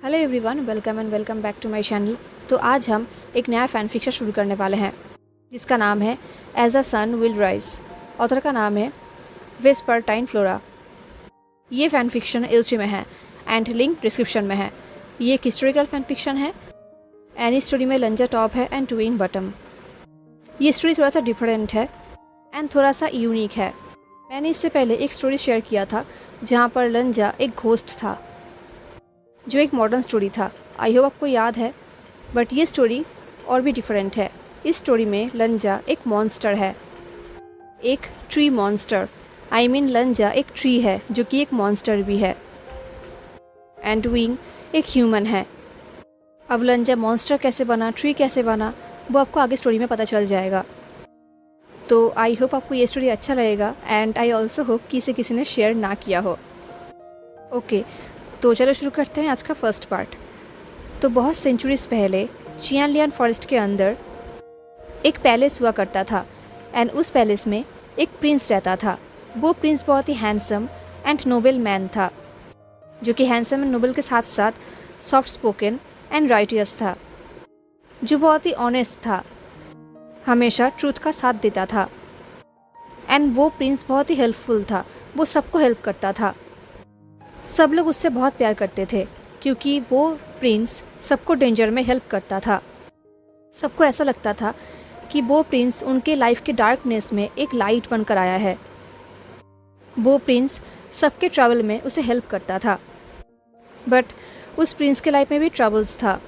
Hello everyone, welcome back to my channel. तो आज हम एक नया फ़ैन फिक्शन शुरू करने वाले हैं जिसका नाम है as a sun will rise. Author का नाम है वेस्पर्टाइन फ्लोरा। ये फ़ैन फिक्शन इल्ची में है एंड लिंक डिस्क्रिप्शन में है। ये एक हिस्टोरिकल फ़ैन फिक्शन है एंड इस स्टोरी में लंजा टॉप है एंड ट्विन बॉटम। ये स्टोरी थोड़ा सा डिफरेंट है एंड थोड़ा सा यूनिक है। मैंने इससे पहले एक स्टोरी शेयर किया था जहाँ पर लंजा एक घोस्ट था जो एक मॉडर्न स्टोरी था। आई होप आपको याद है, बट ये स्टोरी और भी डिफरेंट है। इस स्टोरी में लंजा एक मॉन्स्टर है, एक ट्री मॉन्स्टर। आई मीन लंजा एक ट्री है जो कि एक मॉन्स्टर भी है एंड विंग एक ह्यूमन है। अब लंजा मॉन्स्टर कैसे बना, ट्री कैसे बना, वो आपको आगे स्टोरी में पता चल जाएगा। तो आई होप आपको ये स्टोरी अच्छा लगेगा एंड आई ऑल्सो होप कि इसे किसी ने शेयर ना किया हो। ओके, तो चलो शुरू करते हैं आज का फर्स्ट पार्ट। तो बहुत सेंचुरीज पहले चियानलियान फॉरेस्ट के अंदर एक पैलेस हुआ करता था एंड उस पैलेस में एक प्रिंस रहता था। वो प्रिंस बहुत ही हैंडसम एंड नोबल मैन था, जो कि हैंडसम एंड नोबल के साथ साथ सॉफ्ट स्पोकन एंड राइटियस था, जो बहुत ही ऑनेस्ट था, हमेशा ट्रूथ का साथ देता था। एंड वो प्रिंस बहुत ही हेल्पफुल था, वो सबको हेल्प करता था। सब लोग उससे बहुत प्यार करते थे क्योंकि वो प्रिंस सबको डेंजर में हेल्प करता था। सबको ऐसा लगता था कि वो प्रिंस उनके लाइफ के डार्कनेस में एक लाइट बनकर आया है। वो प्रिंस सबके ट्रैवल में उसे हेल्प करता था, बट उस प्रिंस के लाइफ में भी ट्रबल्स था।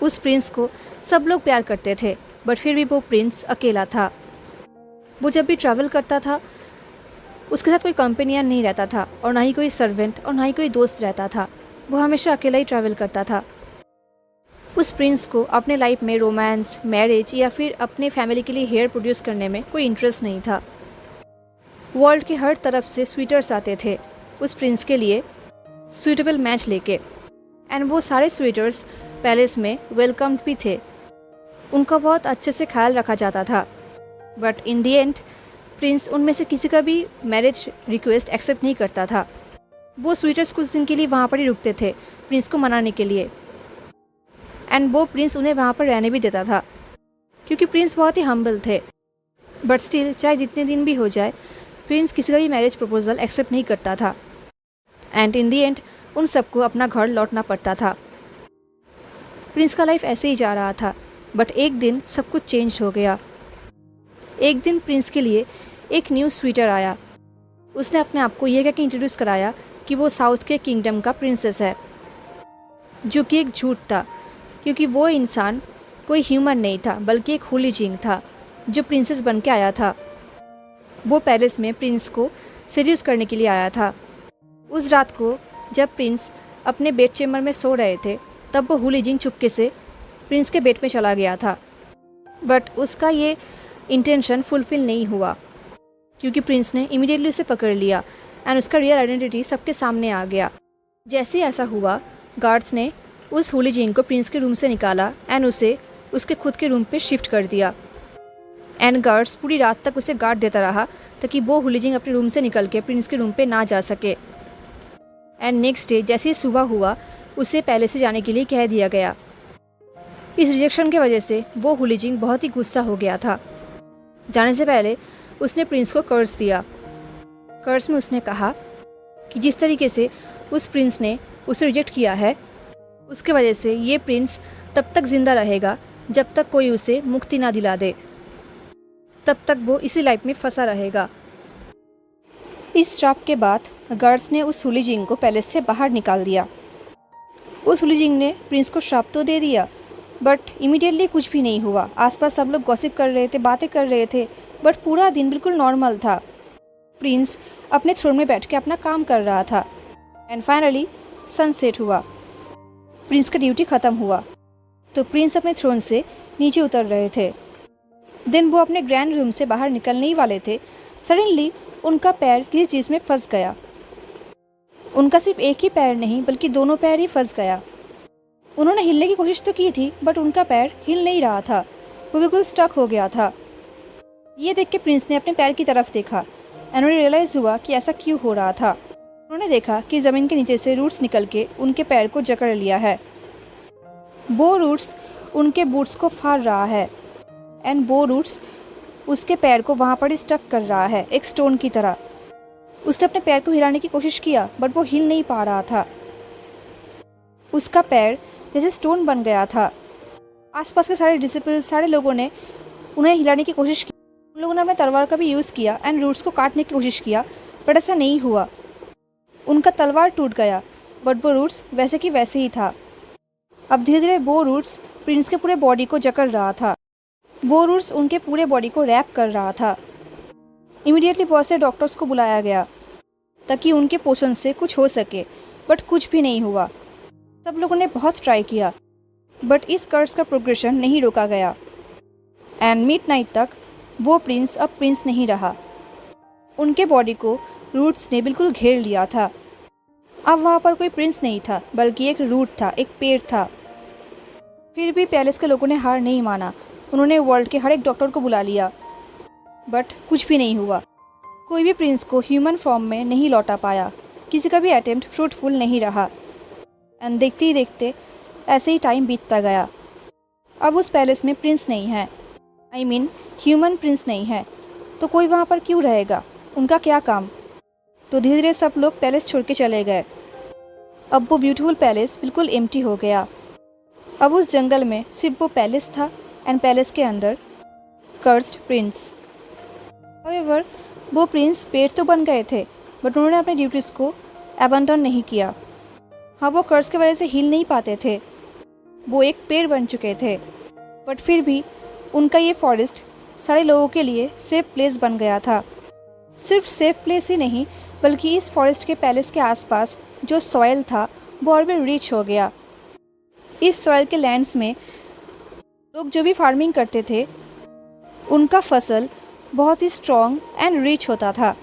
उस प्रिंस को सब लोग प्यार करते थे, बट फिर भी वो प्रिंस अकेला था। वो जब भी ट्रैवल करता था उसके साथ कोई कंपेनियन नहीं रहता था और ना ही कोई सर्वेंट और ना ही कोई दोस्त रहता था। वो हमेशा अकेला ही ट्रैवल करता था। उस प्रिंस को अपने लाइफ में रोमांस, मैरिज या फिर अपने फैमिली के लिए हेयर प्रोड्यूस करने में कोई इंटरेस्ट नहीं था। वर्ल्ड के हर तरफ से स्वीटर्स आते थे उस प्रिंस के लिए सूटेबल मैच लेके, एंड वो सारे स्वीटर्स पैलेस में वेलकम्ड भी थे। उनका बहुत अच्छे से ख्याल रखा जाता था, but in the and Prince उनमें से किसी का भी मैरिज रिक्वेस्ट एक्सेप्ट नहीं करता था। वो स्वीटर्स कुछ दिन के लिए वहाँ पर ही रुकते थे प्रिंस को मनाने के लिए, एंड वो प्रिंस उन्हें वहाँ पर रहने भी देता था क्योंकि प्रिंस बहुत ही हम्बल थे। बट स्टिल, चाहे जितने दिन भी हो जाए, प्रिंस किसी का भी मैरिज प्रपोजल एक्सेप्ट नहीं करता था एंड इन दी एंड उन सबको अपना घर लौटना पड़ता था। प्रिंस का लाइफ ऐसे ही जा रहा था, बट एक दिन सब कुछ चेंज हो गया। एक दिन प्रिंस के लिए एक न्यू स्वीटर आया। उसने अपने आप को ये कह के इंट्रोड्यूस कराया कि वो साउथ के किंगडम का प्रिंसेस है, जो कि एक झूठ था क्योंकि वो इंसान कोई ह्यूमन नहीं था बल्कि एक होली जिंग था जो प्रिंसेस बन के आया था। वो पैलेस में प्रिंस को सीड्यूस करने के लिए आया था। उस रात को जब प्रिंस अपने बेड चेम्बर में सो रहे थे तब वो होली जिंग चुपके से प्रिंस के बेड में चला गया था, बट उसका ये इंटेंशन फुलफिल नहीं हुआ क्योंकि प्रिंस ने इमीडिएटली उसे पकड़ लिया एंड उसका रियल आइडेंटिटी सबके सामने आ गया। जैसे ही ऐसा हुआ, गार्ड्स ने उस होली जिंग को प्रिंस के रूम से निकाला एंड उसे उसके खुद के रूम पे शिफ्ट कर दिया। एंड गार्ड्स पूरी रात तक उसे गार्ड देता रहा ताकि वो होली जिंग अपने रूम से निकल के प्रिंस के रूम पे ना जा सके। एंड नेक्स्ट डे जैसे ही सुबह हुआ, उसे पैलेस से जाने के लिए कह दिया गया। इस रिजेक्शन की वजह से वो होली जिंग बहुत ही गुस्सा हो गया था। जाने से पहले उसने प्रिंस को कर्स दिया। कर्स में उसने कहा कि जिस तरीके से उस प्रिंस ने उसे रिजेक्ट किया है, उसके वजह से ये प्रिंस तब तक जिंदा रहेगा जब तक कोई उसे मुक्ति ना दिला दे। तब तक वो इसी लाइफ में फंसा रहेगा। इस श्राप के बाद गार्ड्स ने उस होली जिंग को पैलेस से बाहर निकाल दिया। उस होली जिंग ने प्रिंस को श्राप तो दे दिया, बट इमीडिएटली कुछ भी नहीं हुआ। आसपास सब लोग गॉसिप कर रहे थे, बातें कर रहे थे, बट पूरा दिन बिल्कुल नॉर्मल था। प्रिंस अपने थ्रोन में बैठ के अपना काम कर रहा था एंड फाइनली सनसेट हुआ। प्रिंस का ड्यूटी ख़त्म हुआ तो प्रिंस अपने थ्रोन से नीचे उतर रहे थे। देन वो अपने ग्रैंड रूम से बाहर निकलने ही वाले थे। सडनली उनका पैर किसी चीज़ में फंस गया। उनका सिर्फ एक ही पैर नहीं बल्कि दोनों पैर ही फंस गया। उन्होंने हिलने की कोशिश तो की थी, बट उनका पैर हिल नहीं रहा था, वो बिल्कुल स्टक हो गया था। ये देख के प्रिंस ने अपने पैर की तरफ देखा एंड उन्हें रियलाइज़ हुआ कि ऐसा क्यों हो रहा था। उन्होंने देखा कि ज़मीन के नीचे से रूट्स निकल के उनके पैर को जकड़ लिया है। वो रूट्स उनके बूट्स को फाड़ रहा है एंड वो रूट्स उसके पैर को वहाँ पर स्टक कर रहा है एक स्टोन की तरह। उसने अपने पैर को हिलाने की कोशिश किया बट वो हिल नहीं पा रहा था। उसका पैर जैसे स्टोन बन गया था। आसपास के सारे डिसिपल्स, सारे लोगों ने उन्हें हिलाने की कोशिश की। उन लोगों ने अपने तलवार का भी यूज़ किया एंड रूट्स को काटने की कोशिश किया बट ऐसा नहीं हुआ। उनका तलवार टूट गया बट वो रूट्स वैसे की वैसे ही था। अब धीरे धीरे वो रूट्स प्रिंस के पूरे बॉडी को जकड़ रहा था। वो रूट्स उनके पूरे बॉडी को रैप कर रहा था। इमीडिएटली बहुत से डॉक्टर्स को बुलाया गया ताकि उनके पोषण से कुछ हो सके बट कुछ भी नहीं हुआ। सब लोगों ने बहुत ट्राई किया बट इस कर्स का प्रोग्रेशन नहीं रोका गया एंड मिडनाइट तक वो प्रिंस अब प्रिंस नहीं रहा। उनके बॉडी को रूट्स ने बिल्कुल घेर लिया था। अब वहाँ पर कोई प्रिंस नहीं था बल्कि एक रूट था, एक पेड़ था। फिर भी पैलेस के लोगों ने हार नहीं माना। उन्होंने वर्ल्ड के हर एक डॉक्टर को बुला लिया बट कुछ भी नहीं हुआ। कोई भी प्रिंस को ह्यूमन फॉर्म में नहीं लौटा पाया। किसी का भी अटेम्प्ट फ्रूटफुल नहीं रहा एंड देखते ही देखते ऐसे ही टाइम बीतता गया। अब उस पैलेस में प्रिंस नहीं है, आई मीन ह्यूमन प्रिंस नहीं है, तो कोई वहाँ पर क्यों रहेगा? उनका क्या काम? तो धीरे धीरे सब लोग पैलेस छोड़ के चले गए। अब वो ब्यूटीफुल पैलेस बिल्कुल एम्प्टी हो गया। अब उस जंगल में सिर्फ वो पैलेस था एंड पैलेस के अंदर कर्स्ड प्रिंस। हाउएवर वो प्रिंस पेड़ तो बन गए थे बट उन्होंने अपने ड्यूटीज़ को अबंडन नहीं किया। हाँ, वो कर्स की वजह से हिल नहीं पाते थे, वो एक पेड़ बन चुके थे बट फिर भी उनका ये फॉरेस्ट सारे लोगों के लिए सेफ प्लेस बन गया था। सिर्फ सेफ प्लेस ही नहीं बल्कि इस फॉरेस्ट के पैलेस के आसपास जो सॉइल था वो और भी रिच हो गया। इस सॉइल के लैंड्स में लोग जो भी फार्मिंग करते थे उनका फसल बहुत ही स्ट्रॉन्ग एंड रिच होता था।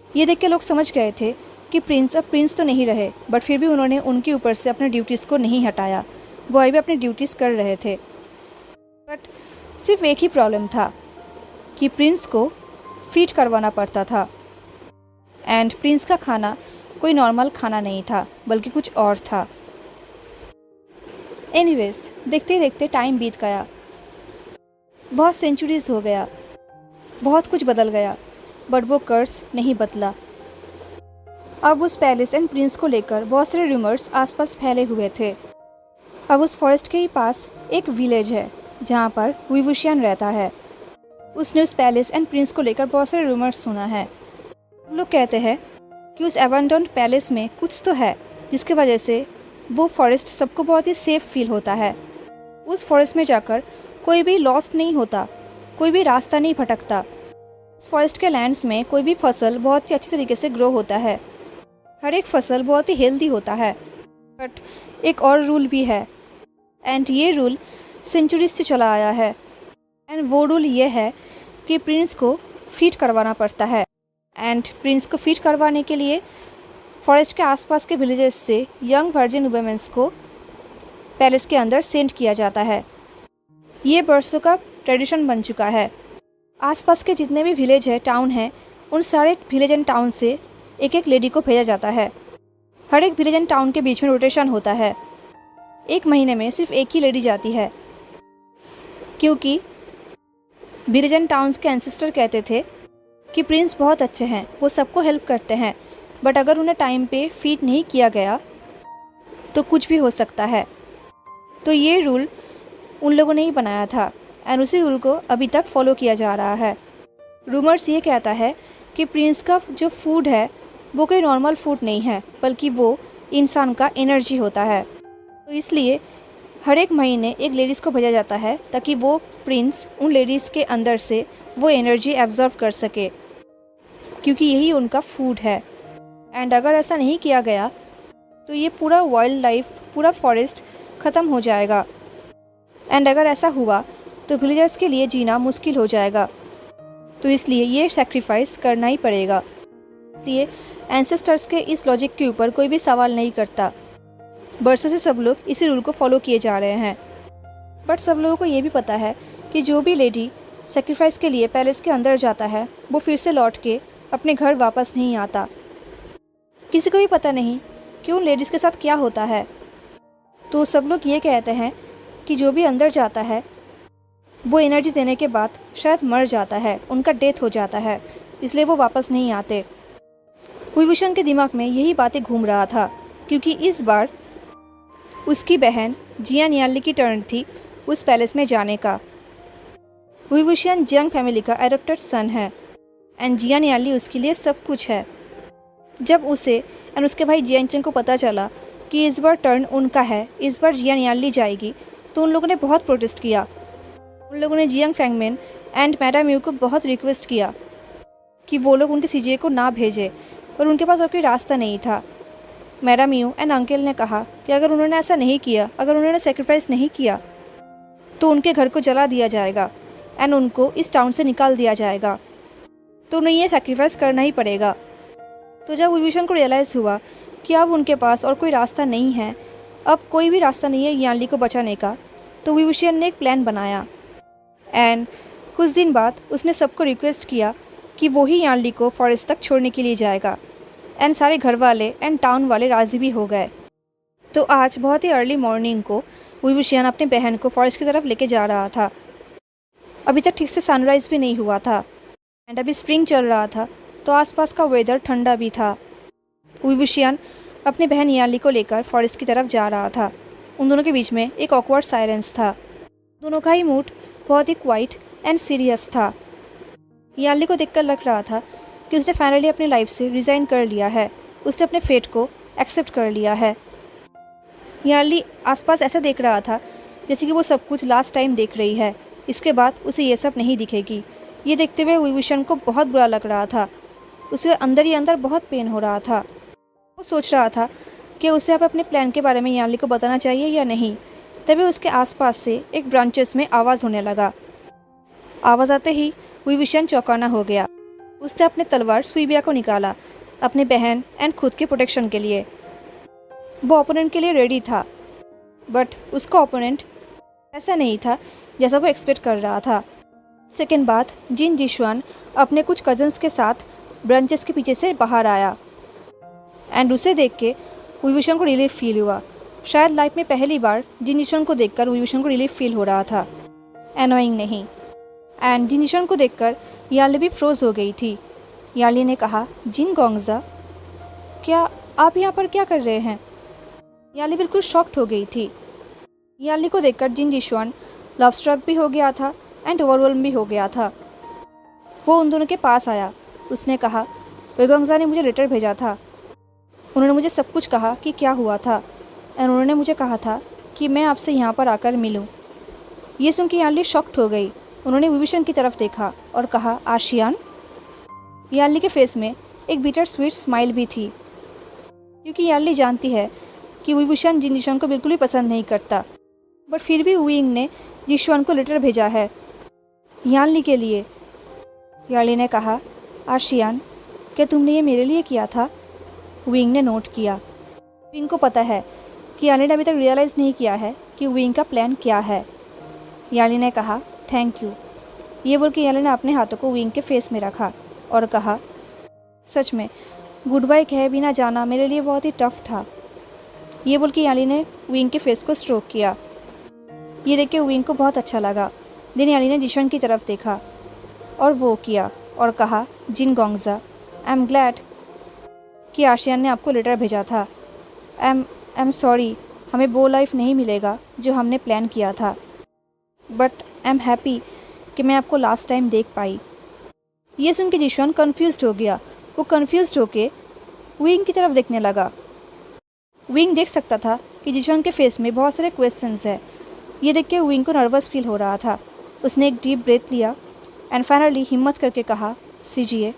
ये देख के लोग समझ गए थे कि प्रिंस अब प्रिंस तो नहीं रहे बट फिर भी उन्होंने उनके ऊपर से अपने ड्यूटीज़ को नहीं हटाया। वो अभी भी अपनी ड्यूटीज़ कर रहे थे बट सिर्फ एक ही प्रॉब्लम था कि प्रिंस को फीड करवाना पड़ता था एंड प्रिंस का खाना कोई नॉर्मल खाना नहीं था बल्कि कुछ और था। एनीवेज, देखते ही देखते टाइम बीत गया। बहुत सेंचुरीज हो गया, बहुत कुछ बदल गया बट वो कर्स नहीं बदला। अब उस पैलेस एंड प्रिंस को लेकर बहुत सारे रूमर्स आसपास फैले हुए थे। अब उस फॉरेस्ट के ही पास एक विलेज है जहाँ पर विवुशियन रहता है। उसने उस पैलेस एंड प्रिंस को लेकर बहुत सारे रूमर्स सुना है। लोग कहते हैं कि उस एबंडन्ड पैलेस में कुछ तो है जिसकी वजह से वो फॉरेस्ट सबको बहुत ही सेफ फील होता है। उस फॉरेस्ट में जाकर कोई भी लॉस्ट नहीं होता, कोई भी रास्ता नहीं भटकता। उस फॉरेस्ट के लैंड्स में कोई भी फसल बहुत ही अच्छी तरीके से ग्रो होता है। हर एक फसल बहुत ही हेल्दी होता है। बट एक और रूल भी है एंड ये रूल सेंचुरीज से चला आया है एंड वो रूल ये है कि प्रिंस को फीड करवाना पड़ता है एंड प्रिंस को फीड करवाने के लिए फॉरेस्ट के आसपास के विलेजेस से यंग वर्जिन वुमेन्स को पैलेस के अंदर सेंड किया जाता है। ये बरसों का ट्रेडिशन बन चुका है। आसपास के जितने भी विलेज है, टाउन है, उन सारे विलेज एंड टाउन से एक एक लेडी को भेजा जाता है। हर एक विलेज एंड टाउन के बीच में रोटेशन होता है। एक महीने में सिर्फ एक ही लेडी जाती है क्योंकि विलेज एंड टाउन्स के एंसेस्टर कहते थे कि प्रिंस बहुत अच्छे हैं, वो सबको हेल्प करते हैं बट अगर उन्हें टाइम पे फीड नहीं किया गया तो कुछ भी हो सकता है। तो ये रूल उन लोगों ने ही बनाया था एंड उसी रूल को अभी तक फॉलो किया जा रहा है। रूमर्स ये कहता है कि प्रिंस का जो फूड है वो कोई नॉर्मल फूड नहीं है बल्कि वो इंसान का एनर्जी होता है। तो इसलिए हर एक महीने एक लेडीज़ को भेजा जाता है ताकि वो प्रिंस उन लेडीज़ के अंदर से वो एनर्जी एब्जॉर्व कर सके क्योंकि यही उनका फूड है। एंड अगर ऐसा नहीं किया गया तो ये पूरा वाइल्ड लाइफ, पूरा फॉरेस्ट ख़त्म हो जाएगा एंड अगर ऐसा हुआ तो विलेजर्स के लिए जीना मुश्किल हो जाएगा। तो इसलिए ये सेक्रीफाइस करना ही पड़ेगा। इसलिए एंसेस्टर्स के इस लॉजिक के ऊपर कोई भी सवाल नहीं करता। बरसों से सब लोग इसी रूल को फॉलो किए जा रहे हैं। बट सब लोगों को ये भी पता है कि जो भी लेडी सेक्रीफाइस के लिए पैलेस के अंदर जाता है वो फिर से लौट के अपने घर वापस नहीं आता। किसी को भी पता नहीं कि उन लेडीज़ के साथ क्या होता है। तो सब लोग ये कहते हैं कि जो भी अंदर जाता है वो एनर्जी देने के बाद शायद मर जाता है, उनका डेथ हो जाता है, इसलिए वो वापस नहीं आते। विभूषण के दिमाग में यही बातें घूम रहा था, क्योंकि इस बार उसकी बहन जियान याली की टर्न थी उस पैलेस में जाने का। विभूषण जियांग फैमिली का एडॉप्टेड सन है एंड जियान याली उसके लिए सब कुछ है। जब उसे एंड उसके भाई जियांग को पता चला कि इस बार टर्न उनका है, इस बार जियान याली जाएगी, तो उन लोगों ने बहुत प्रोटेस्ट किया। उन लोगों ने जियांग फैंगमिन एंड मैडम यू को बहुत रिक्वेस्ट किया कि वो लोग उनके सीजे को ना भेजें, पर उनके पास और कोई रास्ता नहीं था। मैडम यू एंड अंकल ने कहा कि अगर उन्होंने ऐसा नहीं किया, अगर उन्होंने सेक्रीफाइस नहीं किया, तो उनके घर को जला दिया जाएगा एंड उनको इस टाउन से निकाल दिया जाएगा, तो उन्हें ये सेक्रीफाइस करना ही पड़ेगा। तो जब विभूषण को रियलाइज़ हुआ कि अब उनके पास और कोई रास्ता नहीं है, अब कोई भी रास्ता नहीं है यानली को बचाने का, तो विभूषण ने एक प्लान बनाया एंड कुछ दिन बाद उसने सबको रिक्वेस्ट किया कि वो ही यानली को फॉरेस्ट तक छोड़ने के लिए जाएगा एंड सारे घर वाले एंड टाउन वाले राज़ी भी हो गए। तो आज बहुत ही अर्ली मॉर्निंग को विभूषण अपनी बहन को फॉरेस्ट की तरफ लेके जा रहा था। अभी तक ठीक से सनराइज़ भी नहीं हुआ था एंड अभी स्प्रिंग चल रहा था, तो आसपास का वेदर ठंडा भी था। विभूषण अपनी बहन यानली को लेकर फॉरेस्ट की तरफ जा रहा था। उन दोनों के बीच में एक ऑकवर्ड साइलेंस था। दोनों का ही मूड बहुत ही क्वाइट एंड सीरियस था। यानली को देखकर लग रहा था कि उसने फाइनली अपनी लाइफ से रिज़ाइन कर लिया है, उसने अपने फेट को एक्सेप्ट कर लिया है। यानली आसपास ऐसा देख रहा था जैसे कि वो सब कुछ लास्ट टाइम देख रही है, इसके बाद उसे ये सब नहीं दिखेगी। ये देखते हुए विभूषण को बहुत बुरा लग रहा था, उसे अंदर ही अंदर बहुत पेन हो रहा था। वो सोच रहा था कि उसे अब अपने प्लान के बारे में यानली को बताना चाहिए या नहीं। तभी उसके आसपास से एक ब्रांचेस में आवाज़ होने लगा। आवाज़ आते ही विभूषण चौंकाना हो गया। उसने अपने तलवार सुइबिया को निकाला अपने बहन एंड खुद के प्रोटेक्शन के लिए। वो ओपोनेंट के लिए रेडी था, बट उसका ओपोनेंट ऐसा नहीं था जैसा वो एक्सपेक्ट कर रहा था। सेकेंड बाद जिन जिशुआन अपने कुछ कजन्स के साथ ब्रांचेस के पीछे से बाहर आया एंड उसे देख के विभूषण को रिलीफ फील हुआ। शायद लाइफ में पहली बार जिन जिशुआन को देखकर विभूषण को रिलीफ फील हो रहा था, एनोइंग नहीं। एंड जिन जिशुआन को देखकर यानली भी फ्रोज हो गई थी। यानली ने कहा, जिन गोंगजा, क्या आप यहाँ पर क्या कर रहे हैं? यानली बिल्कुल शॉक्ड हो गई थी। यानली को देखकर जिन जिशुआन लव स्ट्रक भी हो गया था एंड ओवरवेल्म भी हो गया था। वो उन दोनों के पास आया। उसने कहा, वेगोंगजा ने मुझे लेटर भेजा था, उन्होंने मुझे सब कुछ कहा कि क्या हुआ था एंड उन्होंने मुझे कहा था कि मैं आपसे यहाँ पर आकर मिलूँ। ये सुन के यानली शॉक्ड हो गई। उन्होंने विभूषण की तरफ देखा और कहा, आशियान। यानली के फेस में एक बिटर स्वीट स्माइल भी थी, क्योंकि यानली जानती है कि विभूषण जिन जिशुआन को बिल्कुल भी पसंद नहीं करता, बट फिर भी विंग ने जिशुआन को लेटर भेजा है यानली के लिए। यानली ने कहा, आशियान, क्या तुमने ये मेरे लिए किया था? विंग ने नोट किया। विंग को पता है कि यानली ने अभी तक रियलाइज़ नहीं किया है कि विंग का प्लान क्या है। यानली ने कहा, थैंक यू। ये बोल के यानली ने अपने हाथों को विंग के फेस में रखा और कहा, सच में गुड बाय कहे बिना जाना मेरे लिए बहुत ही टफ था। ये बोल के यानली ने विंग के फेस को स्ट्रोक किया। ये देख के विंग को बहुत अच्छा लगा। देन यानली ने जिशुआन की तरफ देखा और वो किया और कहा, जिन गोंगजा, आई एम ग्लैड कि आशियान ने आपको लेटर भेजा था। आई एम सॉरी, हमें वो लाइफ नहीं मिलेगा जो हमने प्लान किया था, बट आई एम हैप्पी कि मैं आपको लास्ट टाइम देख पाई। ये सुन के जिशुआन कन्फ्यूज़्ड हो गया। वो कन्फ्यूज़्ड होके विंग की तरफ देखने लगा। विंग देख सकता था कि जिशुआन के फेस में बहुत सारे क्वेश्चंस है। ये देख के विंग को नर्वस फील हो रहा था। उसने एक डीप ब्रेथ लिया एंड फाइनली हिम्मत करके कहा, सीजिए,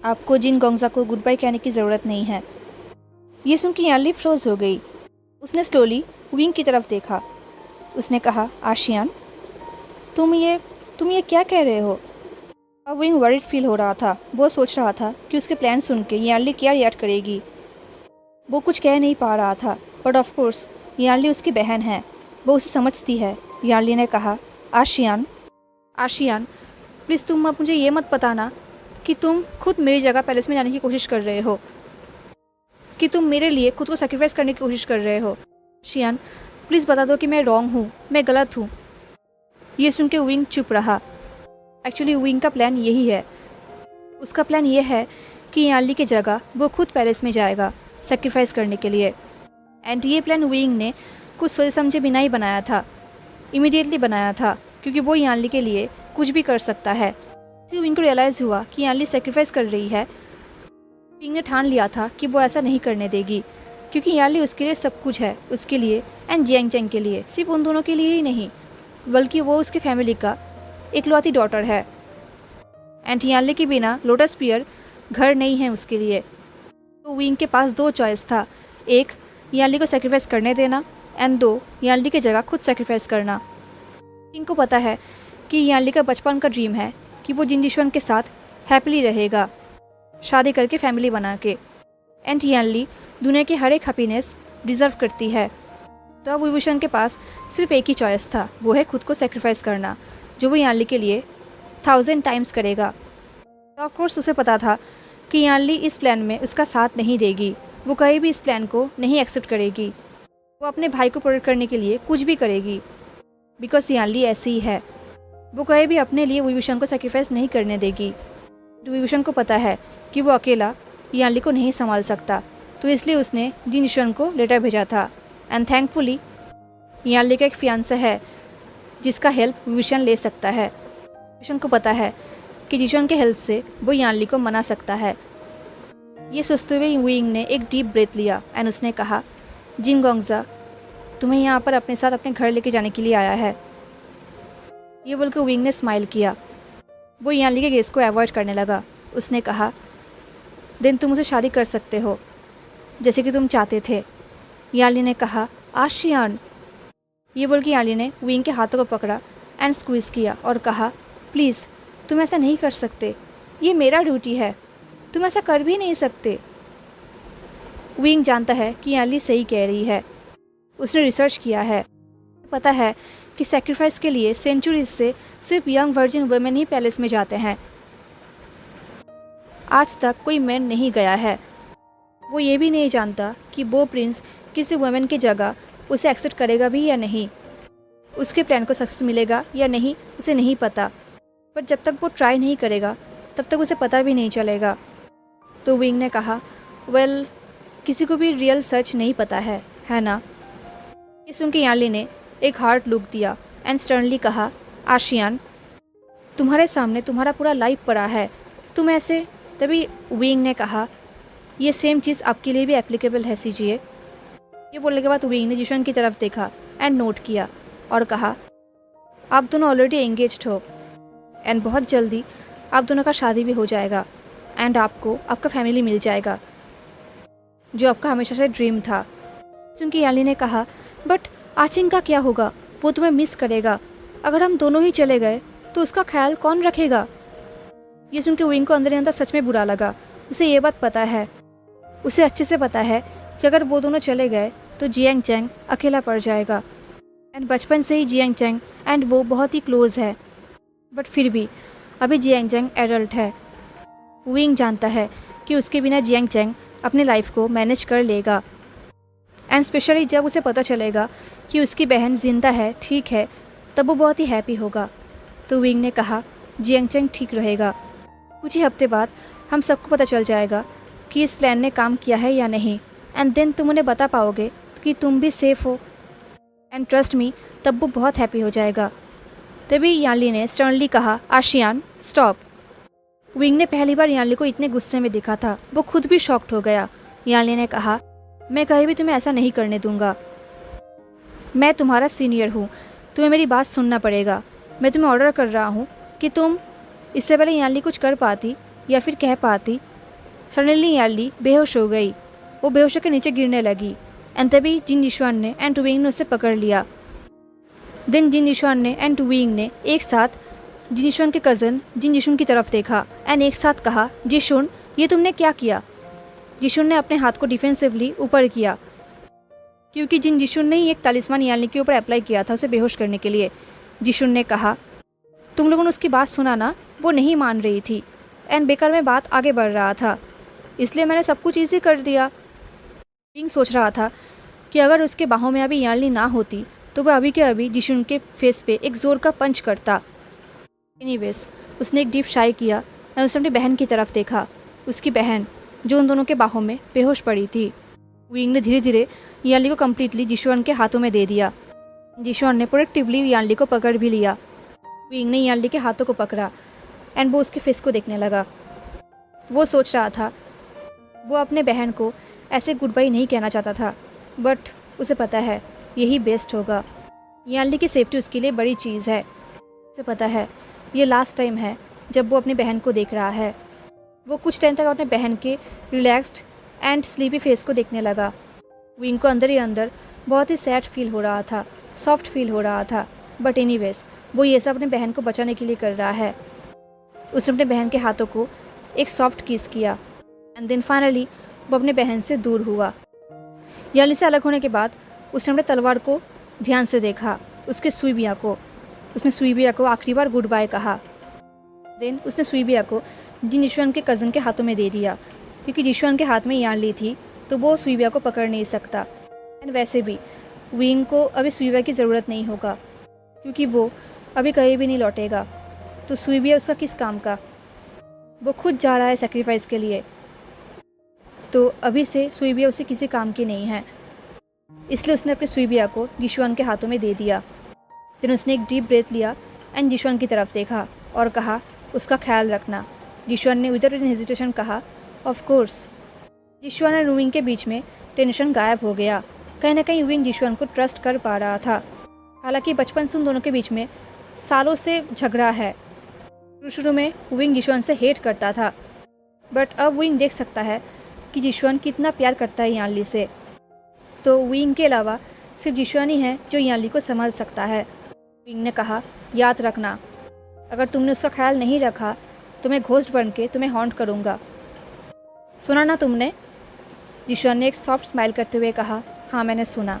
आपको जिन गोंगजा को गुड बाय कहने की ज़रूरत नहीं है। ये सुन के यानली फ्रोज हो गई। उसने स्लोली विंग की तरफ देखा। उसने कहा, आशियान, तुम ये क्या कह रहे हो? अब विंग वरीड फील हो रहा था। वो सोच रहा था कि उसके प्लान सुन के यानली क्या रिएक्ट करेगी। वो कुछ कह नहीं पा रहा था, बट ऑफ कोर्स यानली उसकी बहन है, वो उसे समझती है। यानली ने कहा, आशियान, प्लीज़ तुम अब मुझे ये मत बताना कि तुम खुद मेरी जगह पैलेस में जाने की कोशिश कर रहे हो। कि तुम मेरे लिए खुद को सेक्रीफाइस करने की कोशिश कर रहे हो। शियान, प्लीज़ बता दो कि मैं रॉन्ग हूँ, मैं गलत हूँ। ये सुन के विंग चुप रहा। एक्चुअली विंग का प्लान यही है। उसका प्लान ये है कि यानली की जगह वो खुद पेरिस में जाएगा सेक्रीफाइस करने के लिए। एंड ये प्लान विंग ने कुछ सोचे समझे बिना ही बनाया था, इमीडिएटली बनाया था, क्योंकि वो यानली के लिए कुछ भी कर सकता है। इसी विंग को रियलाइज़ हुआ कि यानली सेक्रीफाइस कर रही है। विंग ने ठान लिया था कि वो ऐसा नहीं करने देगी, क्योंकि यानली उसके लिए सब कुछ है, उसके लिए एंड जियांग चैंग के लिए, सिर्फ उन दोनों के लिए ही नहीं, बल्कि वो उसके फैमिली का इकलौती डॉटर है। एंड यानली के बिना लोटस पियर घर नहीं है उसके लिए। तो विंग के पास दो चॉइस था, एक यानली को सेक्रीफाइस करने देना एंड दो यानली की जगह खुद सेक्रीफाइस करना। विंग को पता है कि यानली का बचपन का ड्रीम है कि वो जिन जिशुआन के साथ हैप्पीली रहेगा, शादी करके फैमिली बना के। एंड यानली दुनिया के हर एक हैप्पीनेस डिज़र्व करती है। तो अब विभूषण के पास सिर्फ एक ही चॉइस था, वो है खुद को सेक्रीफाइस करना, जो वो यानली के लिए 1000 टाइम्स करेगा। तो ऑफकोर्स उसे पता था कि यानली इस प्लान में उसका साथ नहीं देगी, वो कहीं भी इस प्लान को नहीं एक्सेप्ट करेगी। वो अपने भाई को प्रोटेक्ट करने के लिए कुछ भी करेगी, बिकॉज यानली ऐसी ही है। वो कहीं भी अपने लिए विभूषण को सेक्रीफाइस नहीं करने देगी। तो विभूषण को पता है कि वो अकेला यानली को नहीं संभाल सकता, तो इसलिए उसने जिन जिशुआन को लेटर भेजा था। एंड थैंकफुली यानली का एक फियांसे है जिसका हेल्प विभूषण ले सकता है। विभूषण को पता है कि जिशुआन के हेल्प से वो यानली को मना सकता है। ये सोचते हुए विंग ने एक डीप ब्रेथ लिया एंड उसने कहा, जिन गोंगजा, तुम्हें यहाँ पर अपने साथ अपने घर लेके जाने के लिए आया है। ये बोलकर विंग ने स्माइल किया। वो यानली के गेस को अवॉइड करने लगा। उसने कहा, दिन तुम मुझसे शादी कर सकते हो जैसे कि तुम चाहते थे। यानली ने कहा, आशियान। ये बोल के यानली ने विंग के हाथों को पकड़ा एंड स्क्वीज़ किया और कहा, प्लीज़ तुम ऐसा नहीं कर सकते, ये मेरा ड्यूटी है, तुम ऐसा कर भी नहीं सकते। विंग जानता है कि यानली सही कह रही है, उसने रिसर्च किया है, पता है कि सेक्रीफाइस के लिए सेंचुरीज से सिर्फ यंग वर्जिन वुमेन ही पैलेस में जाते हैं। आज तक कोई मैन नहीं गया है। वो ये भी नहीं जानता कि वो प्रिंस किसी वुमेन की जगह उसे एक्सेप्ट करेगा भी या नहीं, उसके प्लान को सक्सेस मिलेगा या नहीं उसे नहीं पता। पर जब तक वो ट्राई नहीं करेगा तब तक उसे पता भी नहीं चलेगा। तो विंग ने कहा, वेल, किसी को भी रियल सच नहीं पता है ना। ये सुन के यानली ने एक हार्ड लुक दिया एंड स्टर्नली कहा, आशियान, तुम्हारे सामने तुम्हारा पूरा लाइफ पड़ा है, तुम ऐसे। तभी विंग ने कहा, ये सेम चीज़ आपके लिए भी एप्लीकेबल है सीजिए। ये बोलने के बाद विंग ने जिशुआन की तरफ देखा एंड नोट किया और कहा, आप दोनों ऑलरेडी एंगेज्ड हो एंड बहुत जल्दी आप दोनों का शादी भी हो जाएगा एंड आपको आपका फैमिली मिल जाएगा, जो आपका हमेशा से ड्रीम था। क्योंकि यानली ने कहा, बट आचिन का क्या होगा, वो तुम्हें मिस करेगा। अगर हम दोनों ही चले गए तो उसका ख्याल कौन रखेगा। ये सुन के विंग को अंदर ही अंदर सच में बुरा लगा। उसे ये बात पता है, उसे अच्छे से पता है कि अगर वो दोनों चले गए तो जियांग चैंग अकेला पड़ जाएगा। एंड बचपन से ही जियांग चैंग एंड वो बहुत ही क्लोज है, बट फिर भी अभी जियांग चैंग एडल्ट है। विंग जानता है कि उसके बिना जियांग चैंग अपने लाइफ को मैनेज कर लेगा। एंड स्पेशली जब उसे पता चलेगा कि उसकी बहन जिंदा है, ठीक है, तब वो बहुत ही हैप्पी होगा। तो विंग ने कहा, जियांग चैंग ठीक रहेगा। कुछ ही हफ्ते बाद हम सबको पता चल जाएगा कि इस प्लान ने काम किया है या नहीं, एंड देन तुम उन्हें बता पाओगे कि तुम भी सेफ हो। एंड ट्रस्ट मी, तब वो बहुत हैप्पी हो जाएगा। तभी यानली ने स्टर्नली कहा, आशियान, स्टॉप। विंग ने पहली बार यानली को इतने गुस्से में देखा था, वो खुद भी शॉक्ड हो गया। यानली ने कहा, मैं कहीं भी तुम्हें ऐसा नहीं करने दूंगा। मैं तुम्हारा सीनियर हूँ, तुम्हें मेरी बात सुनना पड़ेगा। मैं तुम्हें ऑर्डर कर रहा हूँ कि तुम इससे पहले यानली कुछ कर पाती या फिर कह पाती। सडनली यानली बेहोश हो गई, वो बेहोश होकर नीचे गिरने लगी। एंड तभी जिन जिशुआन ने एंड विंग ने उसे पकड़ लिया। देन जिन जिशुआन ने एंड विंग ने एक साथ जिन जिशुआन के कज़न जिन जिशुन की तरफ देखा एंड एक साथ कहा, जिशुन, ये तुमने क्या किया। जिशुन ने अपने हाथ को डिफेंसिवली ऊपर किया, क्योंकि जिन जिशुन ने ही एक तालिस्मान यानली के ऊपर अप्लाई किया था उसे बेहोश करने के लिए। जिशुन ने कहा, तुम लोगों ने उसकी बात सुना ना, वो नहीं मान रही थी एंड बेकार में बात आगे बढ़ रहा था, इसलिए मैंने सब कुछ ईजी कर दिया। विंग सोच रहा था कि अगर उसके बाहों में अभी यार्ली ना होती तो वह अभी के अभी जिशुन के फेस पे एक ज़ोर का पंच करता। एनीवेज, उसने एक डीप शाई किया और उसने अपनी बहन की तरफ देखा। उसकी बहन जो उन दोनों के बाहों में बेहोश पड़ी थी। विंग ने धीरे धीरे यार्ली को कम्प्लीटली जिशुअन के हाथों में दे दिया। जिशुअन ने प्रोडक्टिवली यार्ली को पकड़ भी लिया। विंग ने यार्ली के हाथों को पकड़ा एंड वो उसके फेस को देखने लगा। वो सोच रहा था वो अपने बहन को ऐसे गुड बाई नहीं कहना चाहता था, बट उसे पता है यही बेस्ट होगा। यार्ली की सेफ्टी उसके लिए बड़ी चीज़ है। उसे पता है ये लास्ट टाइम है जब वो अपनी बहन को देख रहा है। वो कुछ टाइम तक अपने बहन के रिलैक्स्ड एंड स्लीपी फेस को देखने लगा। विंग को अंदर ही अंदर बहुत ही सैड फील हो रहा था, सॉफ्ट फील हो रहा था, बट एनीवेज वो ये सब अपने बहन को बचाने के लिए कर रहा है। उसने अपने बहन के हाथों को एक सॉफ्ट किस किया एंड देन फाइनली वो अपने बहन से दूर हुआ। यार्ली से अलग होने के बाद उसने अपने तलवार को ध्यान से देखा, उसके सुईबिया को। उसने सुईबिया को आखिरी बार गुड बाय कहा। देन उसने सुईबिया को जिशुअन के कज़न के हाथों में दे दिया, क्योंकि जिशुअन के हाथ में यार्ली थी तो वो सुईबिया को पकड़ नहीं सकता। एंड वैसे भी विंग को अभी सुईबिया की ज़रूरत नहीं होगा, क्योंकि वो अभी कहीं भी नहीं लौटेगा, तो सुईबिया उसका किस काम का। वो खुद जा रहा है सेक्रीफाइस के लिए, तो अभी से सुईबिया उसे किसी काम की नहीं है। इसलिए उसने अपने सुईबिया को जिशुअन के हाथों में दे दिया। फिर उसने एक डीप ब्रेथ लिया एंड जिशुअन की तरफ देखा और कहा उसका ख्याल रखना। जिशुअन ने विदाउट एनी हेजिटेशन कहा ऑफ कोर्स। जिशुअन और विंग के बीच में टेंशन गायब हो गया। कहीं ना कहीं विंग जिशुअन को ट्रस्ट कर पा रहा था। हालांकि बचपन से उन दोनों के बीच में सालों से झगड़ा है। शुरू में विंग जिशुअन से हेट करता था, बट अब विंग देख सकता है कि जिशुअन कितना प्यार करता है यार्ली से। तो विंग के अलावा सिर्फ जिशुअन ही है जो यार्ली को संभाल सकता है। विंग ने कहा याद रखना, अगर तुमने उसका ख्याल नहीं रखा तो मैं घोस्ट बन के तुम्हें हॉन्ट करूँगा। सुना ना तुमने? जिशुअन ने एक सॉफ्ट स्माइल करते हुए कहा हाँ मैंने सुना।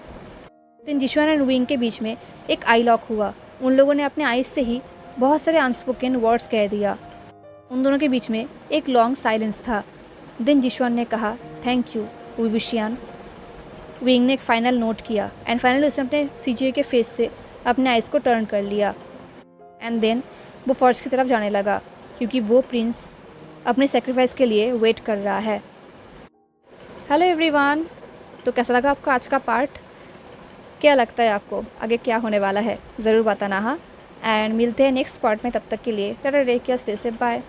दिन जिशुअन और विंग के बीच में एक आई लॉक हुआ। उन लोगों ने अपने आइज से ही बहुत सारे अनस्पोकन वर्ड्स कह दिया। उन दोनों के बीच में एक लॉन्ग साइलेंस था। दिन जिशुअन ने कहा थैंक यू विविशियन। विंग ने एक फाइनल नोट किया एंड फाइनली उसने अपने सीजे के फेस से अपने आइज़ को टर्न कर लिया एंड देन वो फॉरेस्ट की तरफ जाने लगा, क्योंकि वो प्रिंस अपने सेक्रीफाइस के लिए वेट कर रहा है। हेलो एवरीवन, तो कैसा लगा आपको आज का पार्ट? क्या लगता है आपको आगे क्या होने वाला है? ज़रूर बताना हाँ। एंड मिलते हैं नेक्स्ट पार्ट में, तब तक के लिए take care, stay safe, bye.